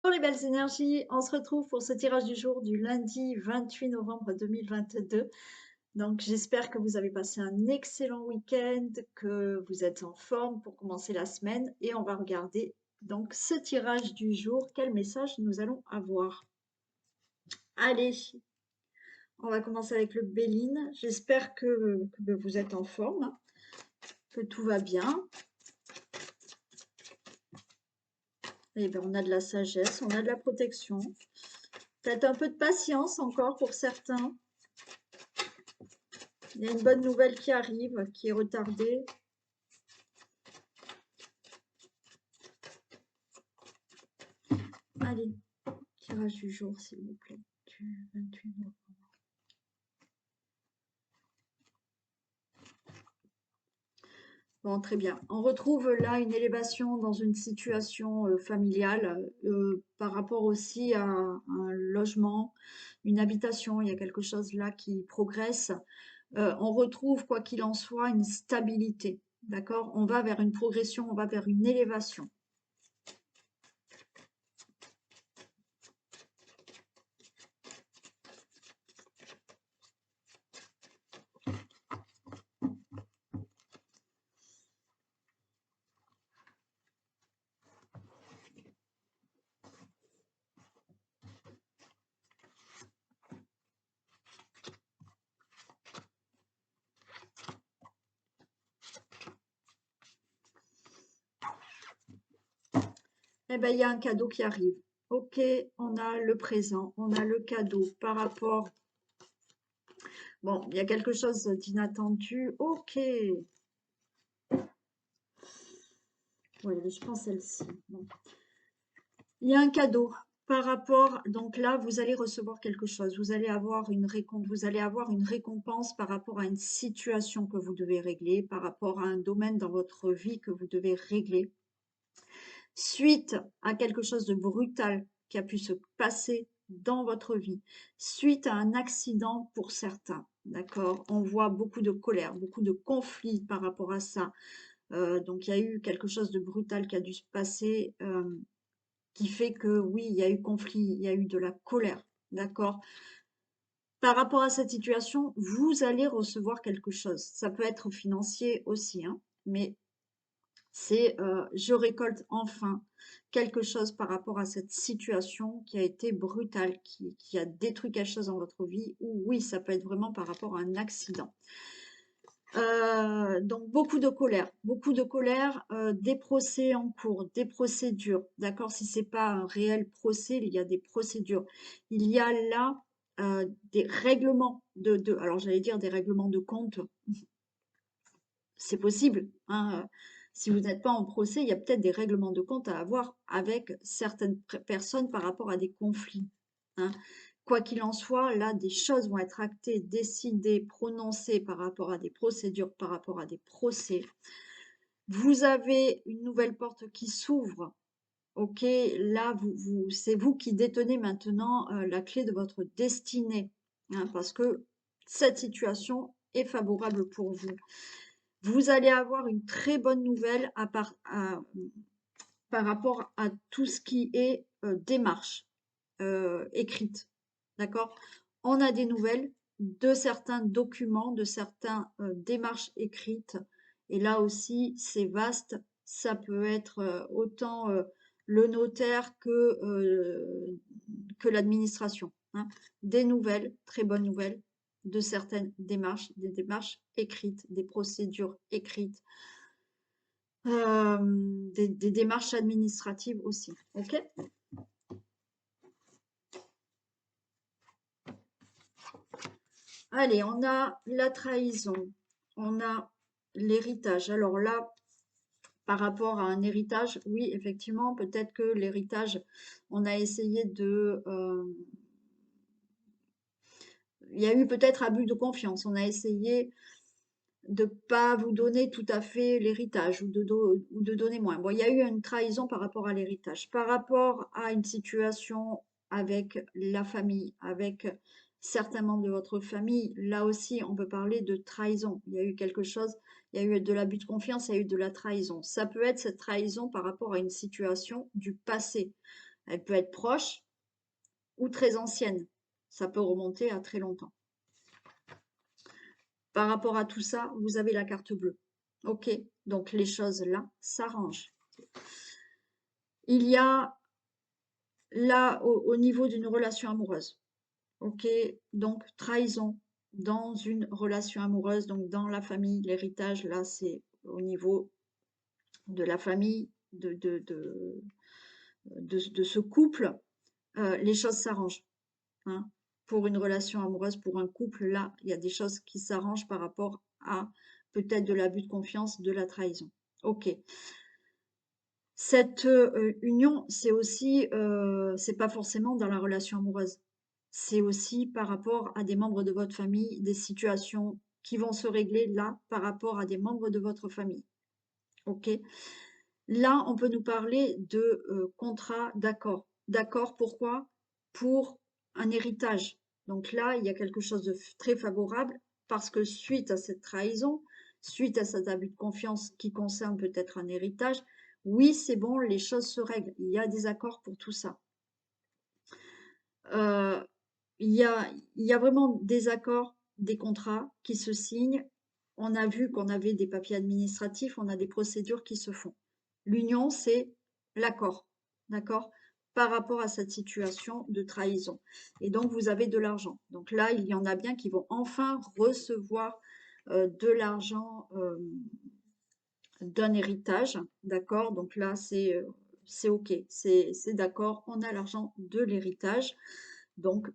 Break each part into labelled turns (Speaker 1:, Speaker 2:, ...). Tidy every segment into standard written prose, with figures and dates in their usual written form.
Speaker 1: Pour les belles énergies, on se retrouve pour ce tirage du jour du lundi 28 novembre 2022. Donc j'espère que vous avez passé un excellent week-end, que vous êtes en forme pour commencer la semaine et on va regarder donc ce tirage du jour, quel message nous allons avoir. Allez, on va commencer avec le Béline. J'espère que vous êtes en forme, que tout va bien. Eh bien, on a de la sagesse, on a de la protection. Peut-être un peu de patience encore pour certains. Il y a une bonne nouvelle qui arrive, qui est retardée. Allez, tirage du jour, s'il vous plaît, du 28 novembre. Bon, très bien. On retrouve là une élévation dans une situation familiale par rapport aussi à un logement, une habitation. Il y a quelque chose là qui progresse. On retrouve, quoi qu'il en soit, une stabilité. D'accord? On va vers une progression, on va vers une élévation. Eh bien, il y a un cadeau qui arrive. Ok, on a le présent, on a le cadeau par rapport. Bon, il y a quelque chose d'inattendu. Ok. Oui, je prends celle-ci. Bon. Il y a un cadeau par rapport. Donc là, vous allez recevoir quelque chose. Vous allez avoir une récompense par rapport à une situation que vous devez régler, par rapport à un domaine dans votre vie que vous devez régler. Suite à quelque chose de brutal qui a pu se passer dans votre vie, suite à un accident pour certains, d'accord? On voit beaucoup de colère, beaucoup de conflits par rapport à ça. Donc il y a eu quelque chose de brutal qui a dû se passer, qui fait que oui, il y a eu conflit, il y a eu de la colère, d'accord? Par rapport à cette situation, vous allez recevoir quelque chose. Ça peut être financier aussi, hein, mais c'est je récolte enfin quelque chose par rapport à cette situation qui a été brutale, qui a détruit quelque chose dans votre vie, ou oui, ça peut être vraiment par rapport à un accident. Donc beaucoup de colère, des procès en cours, des procédures, d'accord? Si c'est pas un réel procès, il y a des procédures. Il y a là des règlements alors j'allais dire des règlements de compte, c'est possible, hein, si vous n'êtes pas en procès, il y a peut-être des règlements de compte à avoir avec certaines personnes par rapport à des conflits, hein. Quoi qu'il en soit, là, des choses vont être actées, décidées, prononcées par rapport à des procédures, par rapport à des procès. Vous avez une nouvelle porte qui s'ouvre. Ok, là, c'est vous qui détenez maintenant la clé de votre destinée, hein, parce que cette situation est favorable pour vous. Vous allez avoir une très bonne nouvelle par rapport à tout ce qui est démarche écrite. D'accord? On a des nouvelles de certains documents, de certaines démarches écrites. Et là aussi, c'est vaste. Ça peut être autant le notaire que l'administration, hein. Des nouvelles, très bonnes nouvelles, de certaines démarches, des démarches écrites, des procédures écrites, des démarches administratives aussi. OK? Allez, on a la trahison, on a l'héritage. Alors là, par rapport à un héritage, oui, effectivement, peut-être que l'héritage, on a essayé il y a eu peut-être abus de confiance. On a essayé de pas vous donner tout à fait l'héritage ou de donner moins. Bon, il y a eu une trahison par rapport à l'héritage. Par rapport à une situation avec la famille, avec certains membres de votre famille, là aussi, on peut parler de trahison. Il y a eu quelque chose, il y a eu de l'abus de confiance, il y a eu de la trahison. Ça peut être cette trahison par rapport à une situation du passé. Elle peut être proche ou très ancienne. Ça peut remonter à très longtemps. Par rapport à tout ça, vous avez la carte bleue. Ok, donc les choses là s'arrangent. Il y a là au niveau d'une relation amoureuse. Ok, donc trahison dans une relation amoureuse, donc dans la famille, l'héritage, là c'est au niveau de la famille, de ce couple, les choses s'arrangent. Hein. Pour une relation amoureuse, pour un couple, là, il y a des choses qui s'arrangent par rapport à peut-être de l'abus de confiance, de la trahison. Ok. Cette union, c'est aussi, c'est pas forcément dans la relation amoureuse. C'est aussi par rapport à des membres de votre famille, des situations qui vont se régler là par rapport à des membres de votre famille. Ok. Là, on peut nous parler de contrat d'accord. D'accord, pourquoi? Pour un héritage. Donc là, il y a quelque chose de très favorable parce que suite à cette trahison, suite à cet abus de confiance qui concerne peut-être un héritage, oui, c'est bon, les choses se règlent. Il y a des accords pour tout ça. Euh, il y a vraiment des accords, des contrats qui se signent. On a vu qu'on avait des papiers administratifs, on a des procédures qui se font. L'union, c'est l'accord, d'accord, par rapport à cette situation de trahison. Et donc, vous avez de l'argent. Donc là, il y en a bien qui vont enfin recevoir de l'argent d'un héritage, d'accord. Donc là, c'est OK, c'est d'accord, on a l'argent de l'héritage. Donc,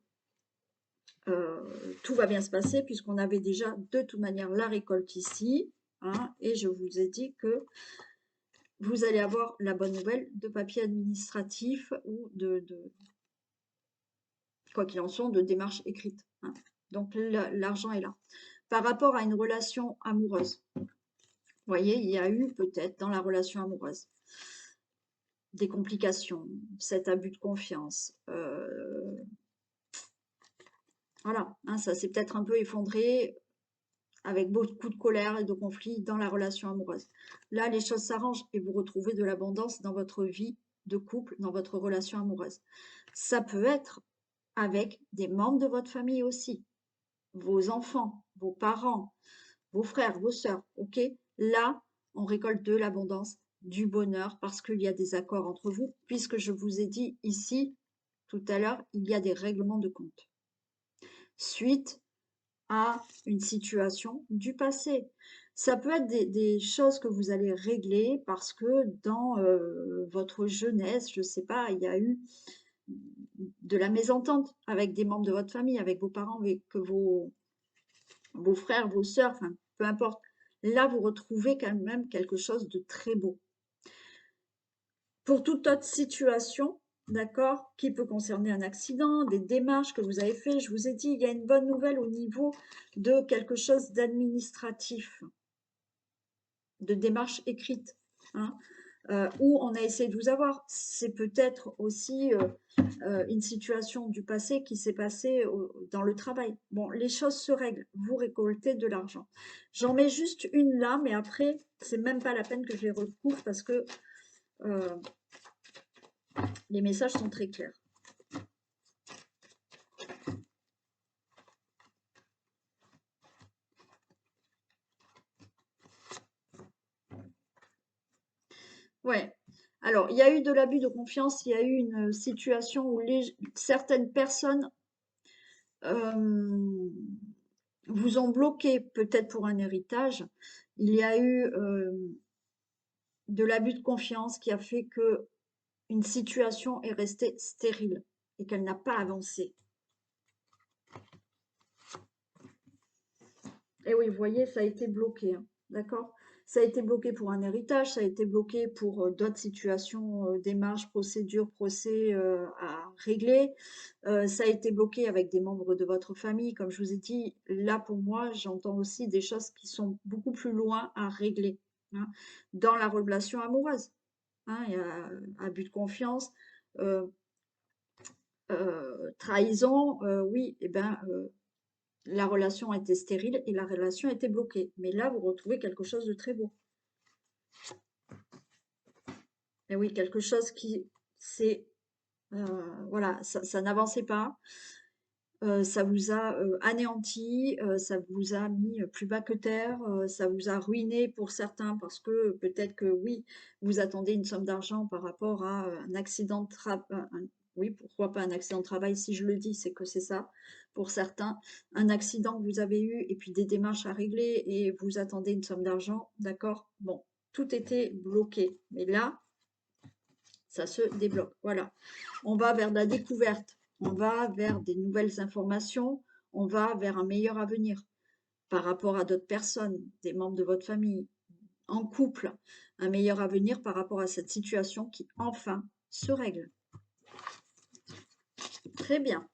Speaker 1: tout va bien se passer puisqu'on avait déjà de toute manière la récolte ici. Hein, et je vous ai dit que vous allez avoir la bonne nouvelle de papier administratif ou quoi qu'il en soit, de démarche écrite. Hein. Donc l'argent est là. Par rapport à une relation amoureuse, vous voyez, il y a eu peut-être dans la relation amoureuse des complications, cet abus de confiance. Voilà, hein, ça s'est peut-être un peu effondré avec beaucoup de colère et de conflits dans la relation amoureuse. Là, les choses s'arrangent et vous retrouvez de l'abondance dans votre vie de couple, dans votre relation amoureuse. Ça peut être avec des membres de votre famille aussi, vos enfants, vos parents, vos frères, vos sœurs, ok? Là, on récolte de l'abondance, du bonheur, parce qu'il y a des accords entre vous, puisque je vous ai dit ici, tout à l'heure, il y a des règlements de compte. Suite à une situation du passé. Ça peut être des choses que vous allez régler parce que dans votre jeunesse, je ne sais pas, il y a eu de la mésentente avec des membres de votre famille, avec vos parents, avec vos frères, vos sœurs, enfin, peu importe. Là, vous retrouvez quand même quelque chose de très beau. Pour toute autre situation, d'accord, qui peut concerner un accident, des démarches que vous avez fait, je vous ai dit, il y a une bonne nouvelle au niveau de quelque chose d'administratif, de démarche écrite, hein, où on a essayé de vous avoir. C'est peut-être aussi une situation du passé qui s'est passée dans le travail. Bon, les choses se règlent, vous récoltez de l'argent. J'en mets juste une là, mais après, c'est même pas la peine que je les recouvre parce que les messages sont très clairs. Ouais. Alors, il y a eu de l'abus de confiance, il y a eu une situation où certaines personnes vous ont bloqué, peut-être pour un héritage. Il y a eu de l'abus de confiance qui a fait que une situation est restée stérile et qu'elle n'a pas avancé. Et oui, vous voyez, ça a été bloqué, hein, d'accord? Ça a été bloqué pour un héritage, ça a été bloqué pour d'autres situations, démarches, procédures, procès à régler. Ça a été bloqué avec des membres de votre famille. Comme je vous ai dit, là, pour moi, j'entends aussi des choses qui sont beaucoup plus loin à régler, hein, dans la relation amoureuse. Hein, il y a abus de confiance, euh, trahison, oui, et ben, la relation était stérile et la relation était bloquée. Mais là, vous retrouvez quelque chose de très beau. Et oui, quelque chose qui s'est Voilà, ça n'avançait pas. Ça vous a, anéanti, ça vous a mis, plus bas que terre, ça vous a ruiné pour certains parce que peut-être que oui, vous attendez une somme d'argent par rapport à, un accident de oui, pourquoi pas un accident de travail? Si je le dis, c'est que c'est ça, pour certains. Un accident que vous avez eu et puis des démarches à régler et vous attendez une somme d'argent, d'accord? Bon, tout était bloqué, mais là, ça se débloque, voilà. On va vers la découverte, on va vers des nouvelles informations, on va vers un meilleur avenir par rapport à d'autres personnes, des membres de votre famille, en couple, un meilleur avenir par rapport à cette situation qui enfin se règle. Très bien.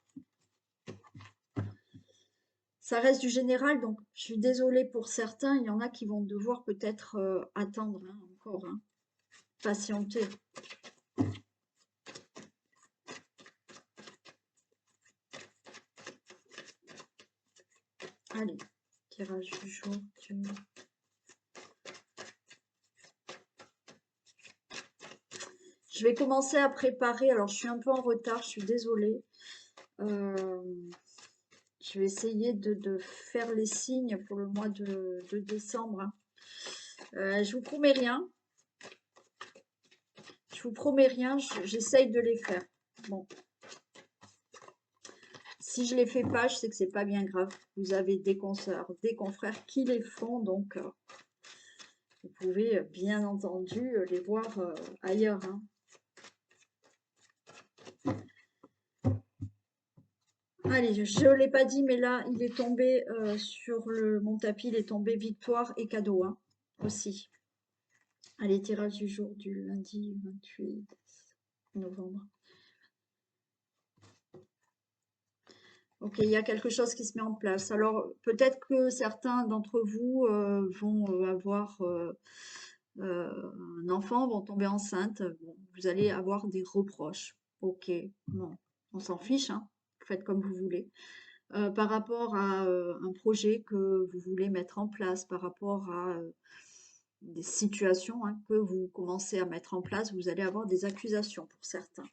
Speaker 1: Ça reste du général, donc je suis désolée pour certains, il y en a qui vont devoir peut-être attendre encore, patienter. Allez, tirage du jour. Je vais commencer à préparer. Alors, je suis un peu en retard, je suis désolée. Je vais essayer de faire les signes pour le mois de décembre. Je vous promets rien. Je vous promets rien, j'essaye de les faire. Bon. Si je les fais pas, je sais que c'est pas bien grave. Vous avez des consoeurs, des confrères qui les font, donc vous pouvez bien entendu les voir ailleurs. Allez, je ne l'ai pas dit, mais là, il est tombé sur mon tapis, il est tombé victoire et cadeau aussi. Allez, tirage du jour du lundi 28 novembre. Ok, il y a quelque chose qui se met en place. Alors, peut-être que certains d'entre vous vont avoir un enfant, vont tomber enceinte. Bon, vous allez avoir des reproches. Ok, non, on s'en fiche, faites comme vous voulez. Par rapport à un projet que vous voulez mettre en place, par rapport à des situations que vous commencez à mettre en place, vous allez avoir des accusations pour certains.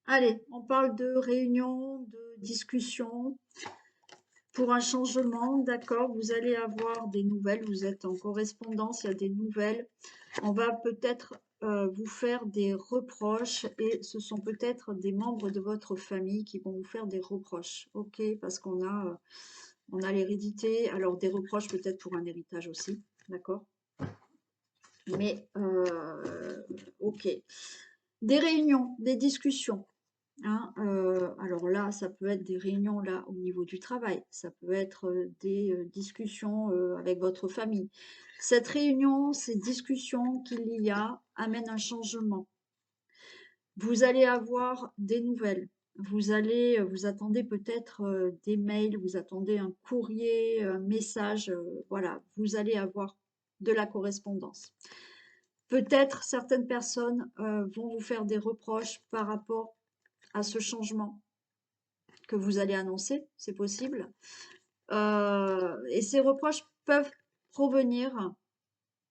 Speaker 1: Allez, on parle de réunion, de discussion pour un changement, d'accord, vous allez avoir des nouvelles, vous êtes en correspondance, il y a des nouvelles. On va peut-être vous faire des reproches et ce sont peut-être des membres de votre famille qui vont vous faire des reproches, ok, parce qu'on a l'hérédité, alors des reproches peut-être pour un héritage aussi, d'accord, mais ok. Des réunions, des discussions, alors là, ça peut être des réunions là au niveau du travail, ça peut être des discussions avec votre famille. Cette réunion, ces discussions qu'il y a amènent un changement. Vous allez avoir des nouvelles. Vous attendez peut-être des mails, vous attendez un courrier, un message, voilà, vous allez avoir de la correspondance. Peut-être certaines personnes vont vous faire des reproches par rapport à ce changement que vous allez annoncer, c'est possible. Et ces reproches peuvent provenir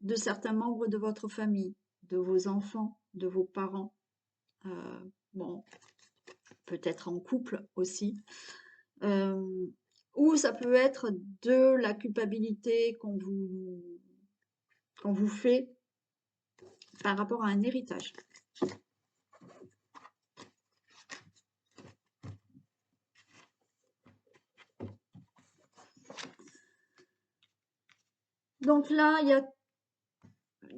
Speaker 1: de certains membres de votre famille, de vos enfants, de vos parents, bon, peut-être en couple aussi. Ou ça peut être de la culpabilité qu'on vous fait par rapport à un héritage. Donc là, il y a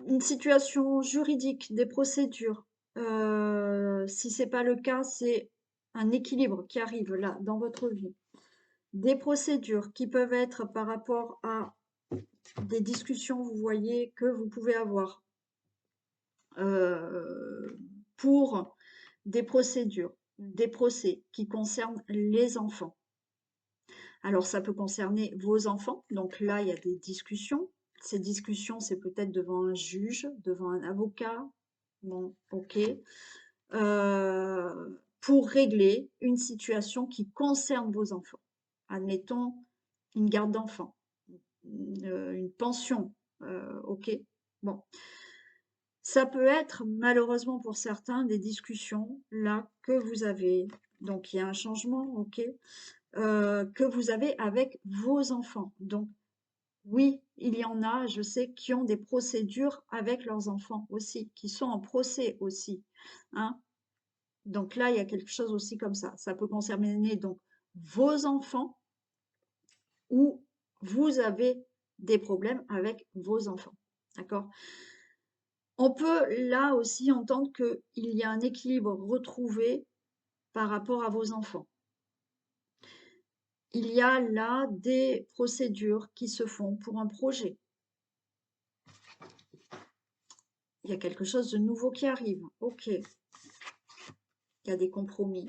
Speaker 1: une situation juridique, des procédures. Si ce n'est pas le cas, c'est un équilibre qui arrive là, dans votre vie. Des procédures qui peuvent être par rapport à des discussions, vous voyez, que vous pouvez avoir. pour des procédures, des procès qui concernent les enfants. Alors, ça peut concerner vos enfants. Donc là, il y a des discussions. Ces discussions, c'est peut-être devant un juge, devant un avocat. Bon, ok. Pour régler une situation qui concerne vos enfants. Admettons une garde d'enfants, une pension, ok. Bon, ça peut être malheureusement pour certains des discussions là que vous avez. Donc il y a un changement, ok, que vous avez avec vos enfants. Donc oui, il y en a, je sais, qui ont des procédures avec leurs enfants aussi, qui sont en procès aussi, hein. Donc là, il y a quelque chose aussi comme ça. Ça peut concerner donc vos enfants ou vous avez des problèmes avec vos enfants. D'accord? On peut là aussi entendre qu'il y a un équilibre retrouvé par rapport à vos enfants. Il y a là des procédures qui se font pour un projet. Il y a quelque chose de nouveau qui arrive. Ok. Il y a des compromis.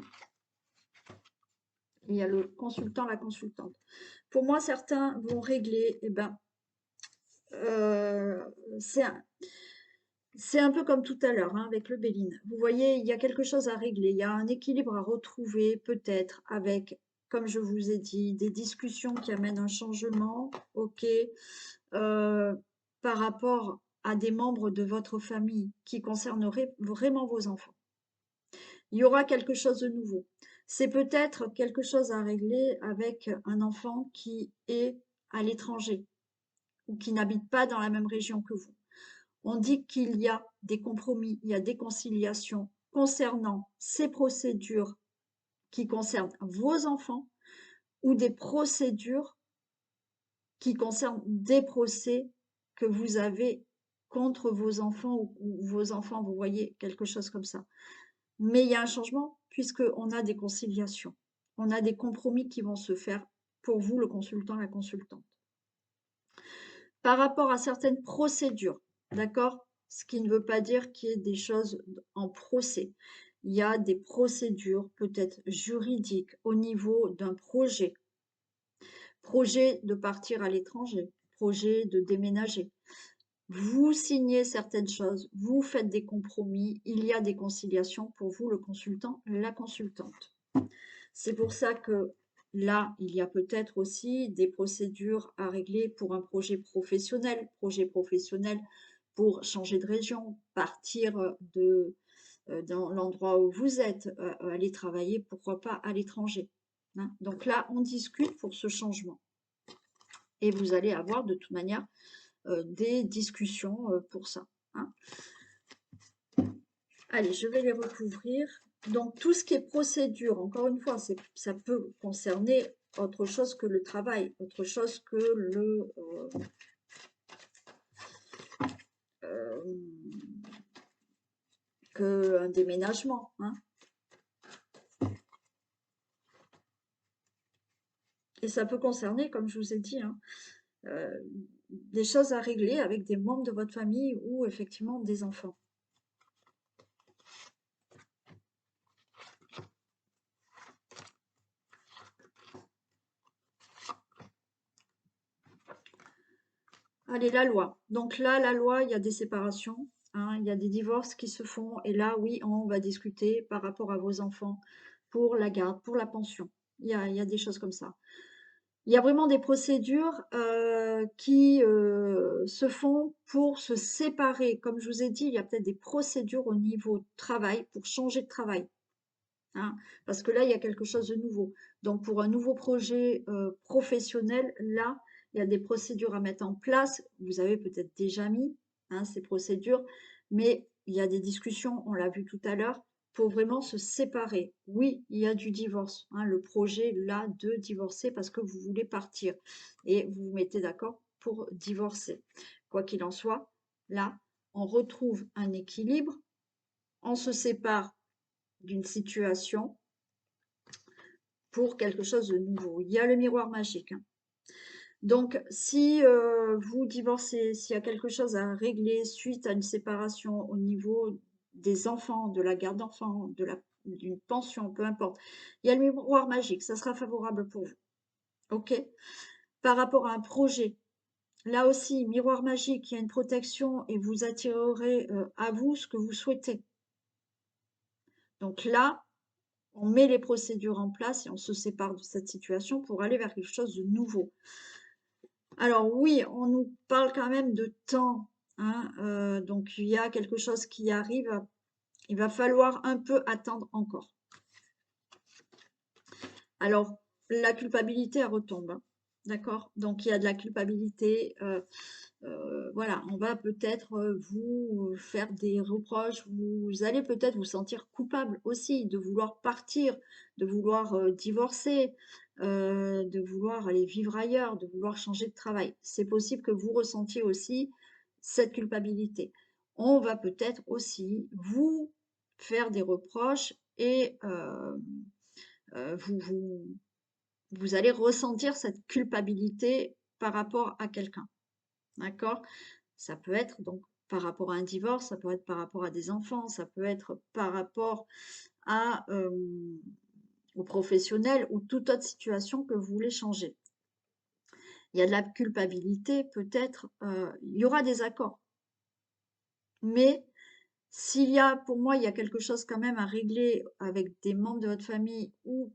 Speaker 1: Il y a le consultant, la consultante. Pour moi, certains vont régler, eh ben, c'est un peu comme tout à l'heure, hein, avec le Béline. Vous voyez, il y a quelque chose à régler, il y a un équilibre à retrouver peut-être avec, comme je vous ai dit, des discussions qui amènent un changement, ok, par rapport à des membres de votre famille qui concerneraient vraiment vos enfants. Il y aura quelque chose de nouveau. C'est peut-être quelque chose à régler avec un enfant qui est à l'étranger ou qui n'habite pas dans la même région que vous. On dit qu'il y a des compromis, il y a des conciliations concernant ces procédures qui concernent vos enfants ou des procédures qui concernent des procès que vous avez contre vos enfants ou vos enfants, vous voyez, quelque chose comme ça. Mais il y a un changement puisqu'on a des conciliations. On a des compromis qui vont se faire pour vous, le consultant, la consultante. Par rapport à certaines procédures, d'accord? Ce qui ne veut pas dire qu'il y ait des choses en procès. Il y a des procédures peut-être juridiques au niveau d'un projet. Projet de partir à l'étranger, projet de déménager. Vous signez certaines choses, vous faites des compromis, il y a des conciliations pour vous, le consultant, la consultante. C'est pour ça que là, il y a peut-être aussi des procédures à régler pour un projet professionnel pour changer de région, partir dans l'endroit où vous êtes, aller travailler, pourquoi pas à l'étranger, hein. Donc là, on discute pour ce changement. Et vous allez avoir de toute manière des discussions pour ça, hein. Allez, je vais les recouvrir. Donc, tout ce qui est procédure, encore une fois, ça peut concerner autre chose que le travail, autre chose que un déménagement, hein. Et ça peut concerner, comme je vous ai dit, hein, des choses à régler avec des membres de votre famille ou effectivement des enfants. Allez, la loi. Donc là, la loi, il y a des séparations, hein, il y a des divorces qui se font. Et là, oui, on va discuter par rapport à vos enfants pour la garde, pour la pension. Il y a des choses comme ça. Il y a vraiment des procédures qui se font pour se séparer. Comme je vous ai dit, il y a peut-être des procédures au niveau travail pour changer de travail, hein, parce que là, il y a quelque chose de nouveau. Donc, pour un nouveau projet professionnel, là, il y a des procédures à mettre en place. Vous avez peut-être déjà mis, hein, ces procédures, mais il y a des discussions, on l'a vu tout à l'heure, pour vraiment se séparer. Oui, il y a du divorce, hein, le projet là de divorcer parce que vous voulez partir et vous vous mettez d'accord pour divorcer. Quoi qu'il en soit, là, on retrouve un équilibre, on se sépare d'une situation pour quelque chose de nouveau. Il y a le miroir magique, hein. Donc, si vous divorcez, s'il y a quelque chose à régler suite à une séparation au niveau des enfants, de la garde d'enfants, d'une pension, peu importe. Il y a le miroir magique, ça sera favorable pour vous. OK? Par rapport à un projet, là aussi, miroir magique, il y a une protection et vous attirerez à vous ce que vous souhaitez. Donc là, on met les procédures en place et on se sépare de cette situation pour aller vers quelque chose de nouveau. Alors oui, on nous parle quand même de temps, hein, donc il y a quelque chose qui arrive. Il va falloir un peu attendre encore. Alors, la culpabilité, elle retombe, hein, d'accord? Donc il y a de la culpabilité, voilà, on va peut-être vous faire des reproches, vous allez peut-être vous sentir coupable aussi de vouloir partir, de vouloir divorcer, de vouloir aller vivre ailleurs, de vouloir changer de travail. C'est possible que vous ressentiez aussi cette culpabilité. On va peut-être aussi vous faire des reproches et vous allez ressentir cette culpabilité par rapport à quelqu'un. D'accord? Ça peut être donc par rapport à un divorce, ça peut être par rapport à des enfants, ça peut être par rapport à, aux professionnels ou toute autre situation que vous voulez changer. Il y a de la culpabilité, peut-être, il y aura des accords. Mais s'il y a, pour moi, il y a quelque chose quand même à régler avec des membres de votre famille ou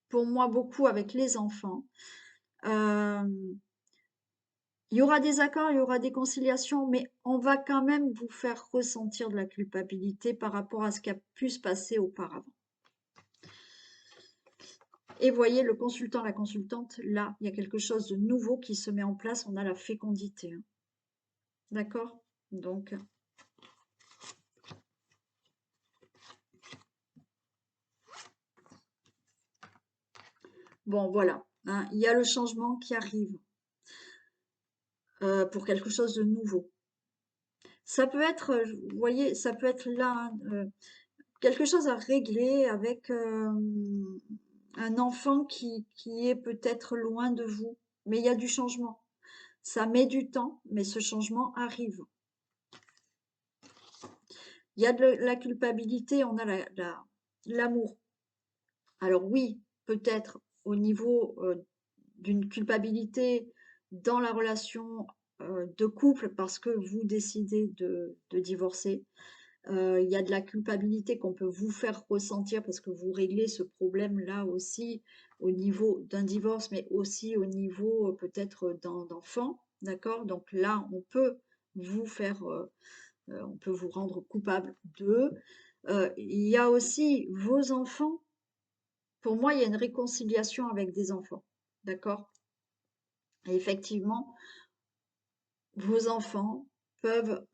Speaker 1: pour moi beaucoup avec les enfants, il y aura des accords, il y aura des conciliations, mais on va quand même vous faire ressentir de la culpabilité par rapport à ce qui a pu se passer auparavant. Et voyez, le consultant, la consultante, là, il y a quelque chose de nouveau qui se met en place. On a la fécondité, hein. D'accord? Donc, bon, voilà, hein, il y a le changement qui arrive pour quelque chose de nouveau. Ça peut être, vous voyez, ça peut être là, hein, quelque chose à régler avec un enfant qui est peut-être loin de vous, mais il y a du changement. Ça met du temps, mais ce changement arrive. Il y a de la culpabilité, on a l'amour. Alors oui, peut-être au niveau d'une culpabilité dans la relation de couple parce que vous décidez de divorcer. Il y a de la culpabilité qu'on peut vous faire ressentir parce que vous réglez ce problème-là aussi au niveau d'un divorce, mais aussi au niveau peut-être d'enfants, d'accord? Donc là, on peut vous faire, on peut vous rendre coupable d'eux. Il y a aussi vos enfants. Pour moi, il y a une réconciliation avec des enfants, d'accord? Et effectivement, vos enfants peuvent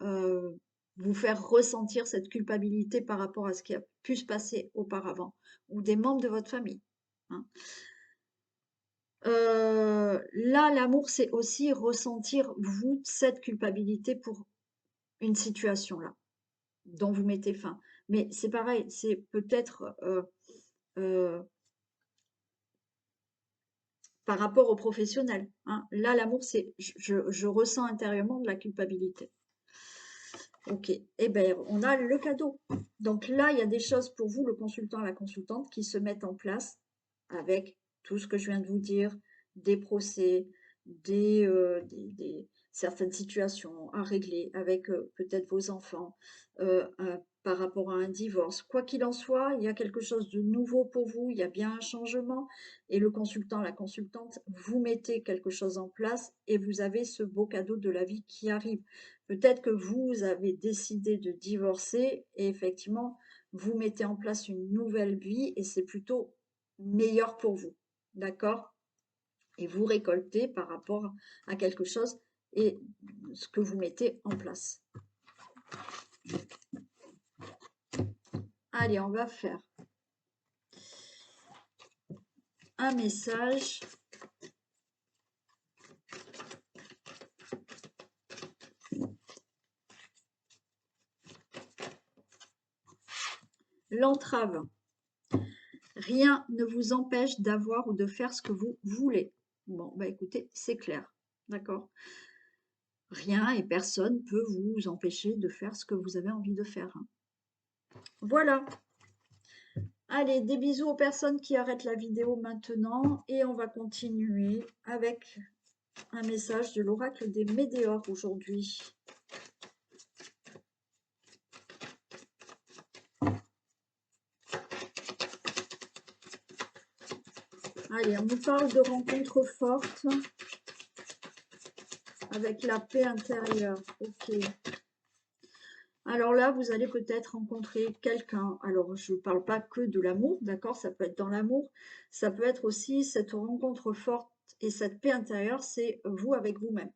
Speaker 1: vous faire ressentir cette culpabilité par rapport à ce qui a pu se passer auparavant, ou des membres de votre famille, hein. Là, l'amour, c'est aussi ressentir, vous, cette culpabilité pour une situation là, dont vous mettez fin. Mais c'est pareil, c'est peut-être euh, par rapport au professionnel, hein. Là, l'amour, c'est je ressens intérieurement de la culpabilité. Ok, eh bien, on a le cadeau. Donc là, il y a des choses pour vous, le consultant, la consultante, qui se mettent en place avec tout ce que je viens de vous dire, des procès, certaines situations à régler avec peut-être vos enfants, par rapport à un divorce. Quoi qu'il en soit, il y a quelque chose de nouveau pour vous, il y a bien un changement. Et le consultant, la consultante, vous mettez quelque chose en place et vous avez ce beau cadeau de la vie qui arrive. Peut-être que vous avez décidé de divorcer et effectivement, vous mettez en place une nouvelle vie et c'est plutôt meilleur pour vous. D'accord? Et vous récoltez par rapport à quelque chose et ce que vous mettez en place. Allez, on va faire un message. L'entrave. Rien ne vous empêche d'avoir ou de faire ce que vous voulez. Bon, bah écoutez, c'est clair. D'accord? Rien et personne peut vous empêcher de faire ce que vous avez envie de faire, hein. Voilà. Allez, des bisous aux personnes qui arrêtent la vidéo maintenant et on va continuer avec un message de l'oracle des Météores aujourd'hui. Allez, on nous parle de rencontres fortes avec la paix intérieure. Ok. Alors là, vous allez peut-être rencontrer quelqu'un. Alors, je ne parle pas que de l'amour, d'accord? Ça peut être dans l'amour. Ça peut être aussi cette rencontre forte et cette paix intérieure, c'est vous avec vous-même.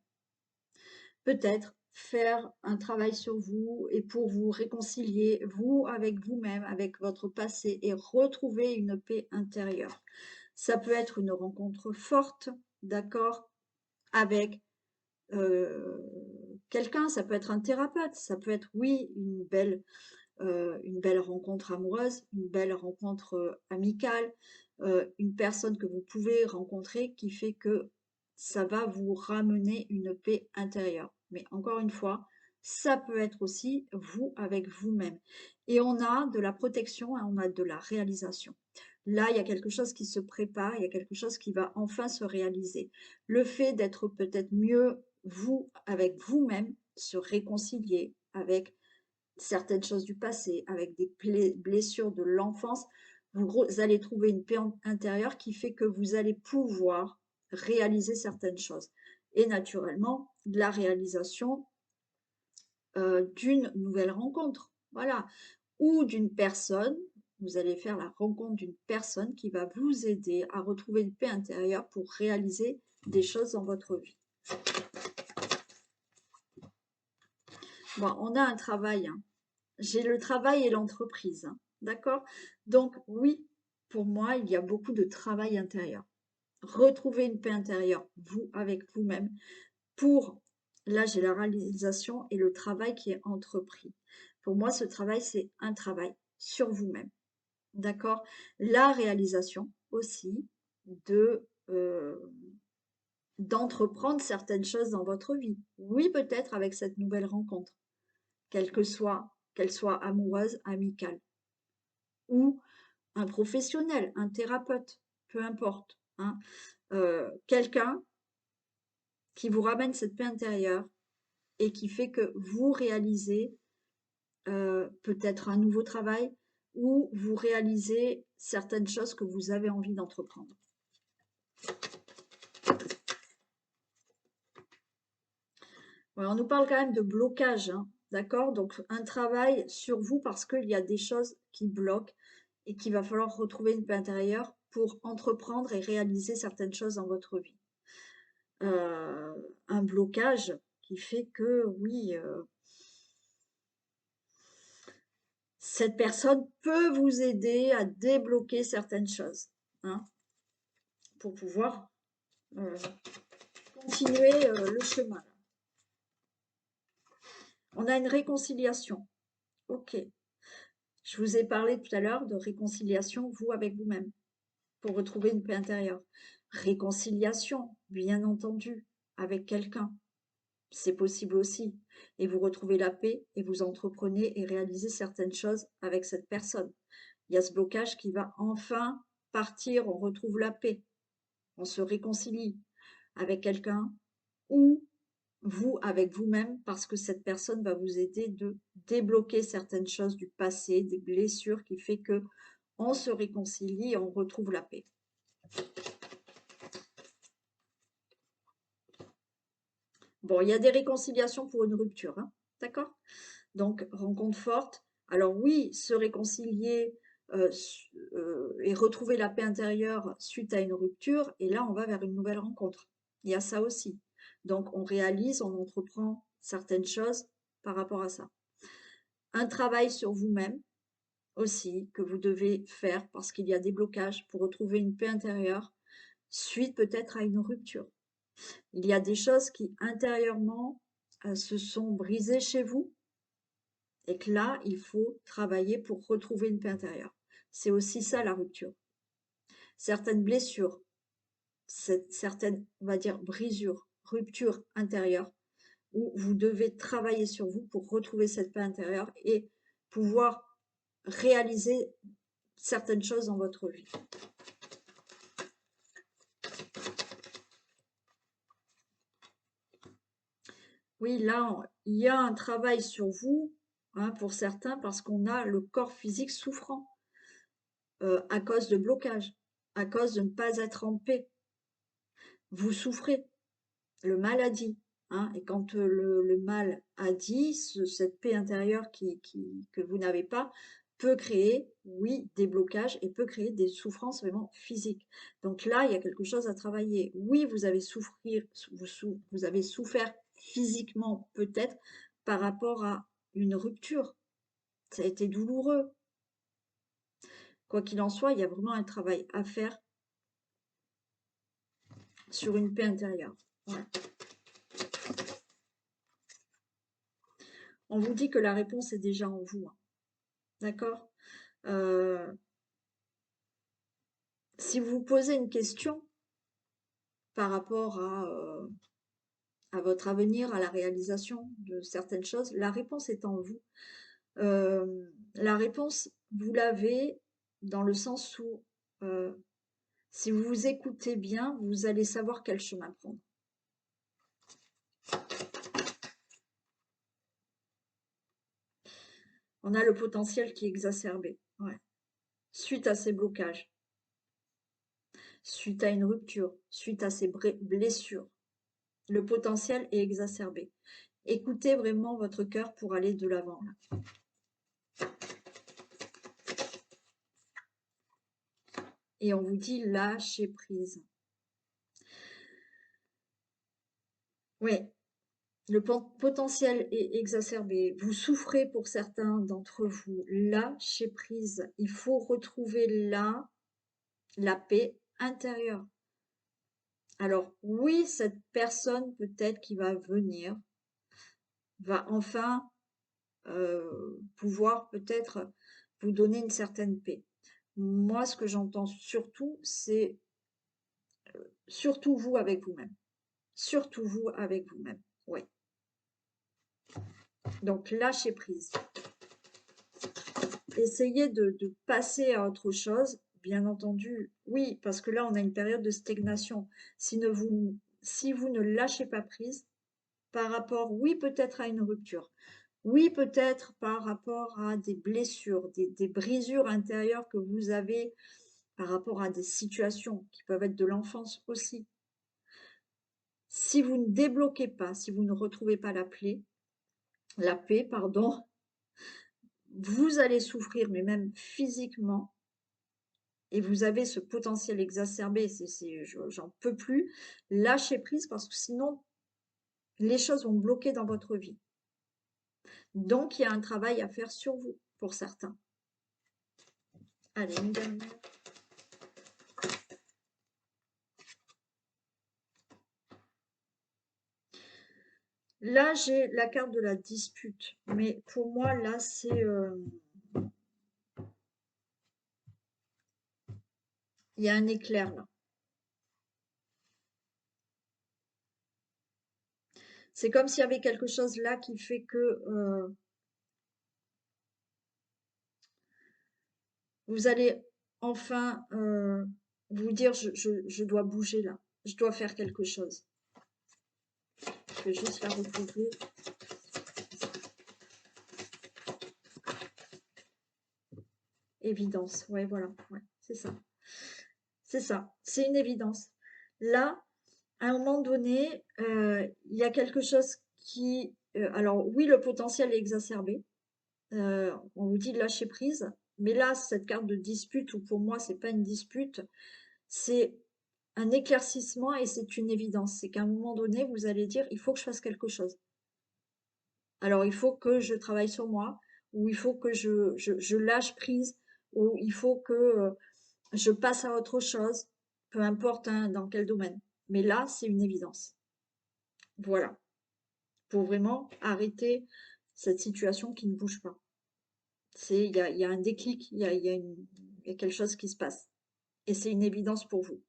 Speaker 1: Peut-être faire un travail sur vous et pour vous réconcilier, vous avec vous-même, avec votre passé et retrouver une paix intérieure. Ça peut être une rencontre forte, d'accord, avec quelqu'un, ça peut être un thérapeute, ça peut être, oui, une belle rencontre amoureuse, une belle rencontre amicale, une personne que vous pouvez rencontrer qui fait que ça va vous ramener une paix intérieure. Mais encore une fois, ça peut être aussi vous avec vous-même. Et on a de la protection, hein, on a de la réalisation. Là, il y a quelque chose qui se prépare, il y a quelque chose qui va enfin se réaliser. Le fait d'être peut-être mieux vous avec vous-même, se réconcilier avec certaines choses du passé, avec des blessures de l'enfance, vous allez trouver une paix intérieure qui fait que vous allez pouvoir réaliser certaines choses. Et naturellement, de la réalisation d'une nouvelle rencontre, voilà, ou d'une personne, vous allez faire la rencontre d'une personne qui va vous aider à retrouver une paix intérieure pour réaliser des choses dans votre vie. Bon, on a un travail, hein. J'ai le travail et l'entreprise, hein, d'accord? Donc oui, pour moi, il y a beaucoup de travail intérieur. Retrouver une paix intérieure, vous avec vous-même, pour, là j'ai la réalisation et le travail qui est entrepris. Pour moi, ce travail, c'est un travail sur vous-même, d'accord? La réalisation aussi de d'entreprendre certaines choses dans votre vie. Oui, peut-être avec cette nouvelle rencontre, qu'elle soit amoureuse, amicale, ou un professionnel, un thérapeute, peu importe, hein, quelqu'un qui vous ramène cette paix intérieure et qui fait que vous réalisez peut-être un nouveau travail ou vous réalisez certaines choses que vous avez envie d'entreprendre. Voilà, on nous parle quand même de blocage, hein, d'accord? Donc un travail sur vous parce qu'il y a des choses qui bloquent et qu'il va falloir retrouver une paix intérieure pour entreprendre et réaliser certaines choses dans votre vie. Un blocage qui fait que, oui, cette personne peut vous aider à débloquer certaines choses, hein, pour pouvoir continuer le chemin. On a une réconciliation. Ok. Je vous ai parlé tout à l'heure de réconciliation, vous avec vous-même, pour retrouver une paix intérieure. Réconciliation, bien entendu, avec quelqu'un. C'est possible aussi. Et vous retrouvez la paix et vous entreprenez et réalisez certaines choses avec cette personne. Il y a ce blocage qui va enfin partir, on retrouve la paix, on se réconcilie avec quelqu'un ou vous avec vous-même parce que cette personne va vous aider de débloquer certaines choses du passé, des blessures qui fait que on se réconcilie et on retrouve la paix. Bon, il y a des réconciliations pour une rupture, hein, d'accord? Donc, rencontre forte. Alors oui, se réconcilier et retrouver la paix intérieure suite à une rupture, et là, on va vers une nouvelle rencontre. Il y a ça aussi. Donc, on réalise, on entreprend certaines choses par rapport à ça. Un travail sur vous-même aussi que vous devez faire parce qu'il y a des blocages pour retrouver une paix intérieure suite peut-être à une rupture. Il y a des choses qui intérieurement se sont brisées chez vous et que là, il faut travailler pour retrouver une paix intérieure. C'est aussi ça la rupture. Certaines blessures, certaines, on va dire, brisures, ruptures intérieures où vous devez travailler sur vous pour retrouver cette paix intérieure et pouvoir réaliser certaines choses dans votre vie. Oui, là, il y a un travail sur vous, hein, pour certains, parce qu'on a le corps physique souffrant à cause de blocage, à cause de ne pas être en paix. Vous souffrez, le mal a dit, hein, et quand le mal a dit, cette paix intérieure que vous n'avez pas, peut créer, oui, des blocages et peut créer des souffrances vraiment physiques. Donc là, il y a quelque chose à travailler. Oui, vous avez vous avez souffert physiquement peut-être par rapport à une rupture. Ça a été douloureux. Quoi qu'il en soit, il y a vraiment un travail à faire sur une paix intérieure. Ouais. On vous dit que la réponse est déjà en vous, hein. D'accord? Euh, si vous vous posez une question par rapport à votre avenir, à la réalisation de certaines choses, la réponse est en vous. La réponse, vous l'avez dans le sens où, si vous vous écoutez bien, vous allez savoir quel chemin prendre. On a le potentiel qui est exacerbé, ouais, suite à ces blocages, suite à une rupture, suite à ces blessures. Le potentiel est exacerbé. Écoutez vraiment votre cœur pour aller de l'avant. Et on vous dit lâchez prise. Oui, le potentiel est exacerbé. Vous souffrez pour certains d'entre vous. Lâchez prise. Il faut retrouver là la paix intérieure. Alors oui, cette personne peut-être qui va venir va enfin pouvoir peut-être vous donner une certaine paix. Moi, ce que j'entends surtout, c'est surtout vous avec vous-même. Surtout vous avec vous-même. Oui. Donc, lâchez prise. Essayez de passer à autre chose. Bien entendu, oui, parce que là, on a une période de stagnation. Si vous ne lâchez pas prise par rapport, oui, peut-être à une rupture, oui, peut-être par rapport à des blessures, des brisures intérieures que vous avez par rapport à des situations qui peuvent être de l'enfance aussi. Si vous ne débloquez pas, si vous ne retrouvez pas la paix, pardon, vous allez souffrir, mais même physiquement, et vous avez ce potentiel exacerbé, j'en peux plus, lâchez prise parce que sinon, les choses vont bloquer dans votre vie. Donc, il y a un travail à faire sur vous, pour certains. Allez, une dernière. Là, j'ai la carte de la dispute, mais pour moi, là, c'est... il y a un éclair, là. C'est comme s'il y avait quelque chose là qui fait que vous allez enfin vous dire, je dois bouger là, je dois faire quelque chose. Je vais juste la recouvrir. Évidence, ouais, voilà, ouais, c'est ça. C'est ça, c'est une évidence. Là, à un moment donné, il y a quelque chose qui... alors oui, le potentiel est exacerbé. On vous dit de lâcher prise. Mais là, cette carte de dispute, ou pour moi, c'est pas une dispute, c'est un éclaircissement et c'est une évidence. C'est qu'à un moment donné, vous allez dire, il faut que je fasse quelque chose. Alors, il faut que je travaille sur moi, ou il faut que je lâche prise, ou il faut que je passe à autre chose, peu importe hein, dans quel domaine. Mais là, c'est une évidence. Voilà. Pour vraiment arrêter cette situation qui ne bouge pas. Il y a un déclic, il y a quelque chose qui se passe. Et c'est une évidence pour vous.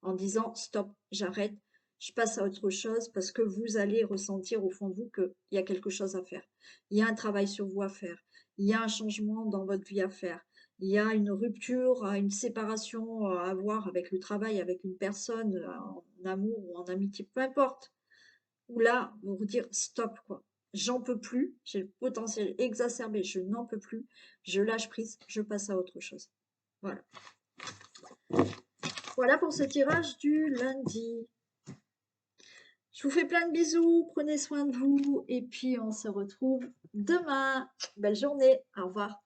Speaker 1: En disant, stop, j'arrête, je passe à autre chose parce que vous allez ressentir au fond de vous qu'il y a quelque chose à faire. Il y a un travail sur vous à faire. Il y a un changement dans votre vie à faire. Il y a une rupture, une séparation à avoir avec le travail, avec une personne, en amour ou en amitié, peu importe. Où là, vous vous dire stop, quoi. J'en peux plus, j'ai le potentiel exacerbé, je n'en peux plus, je lâche prise, je passe à autre chose. Voilà. Voilà pour ce tirage du lundi. Je vous fais plein de bisous, prenez soin de vous et puis on se retrouve demain. Belle journée, au revoir.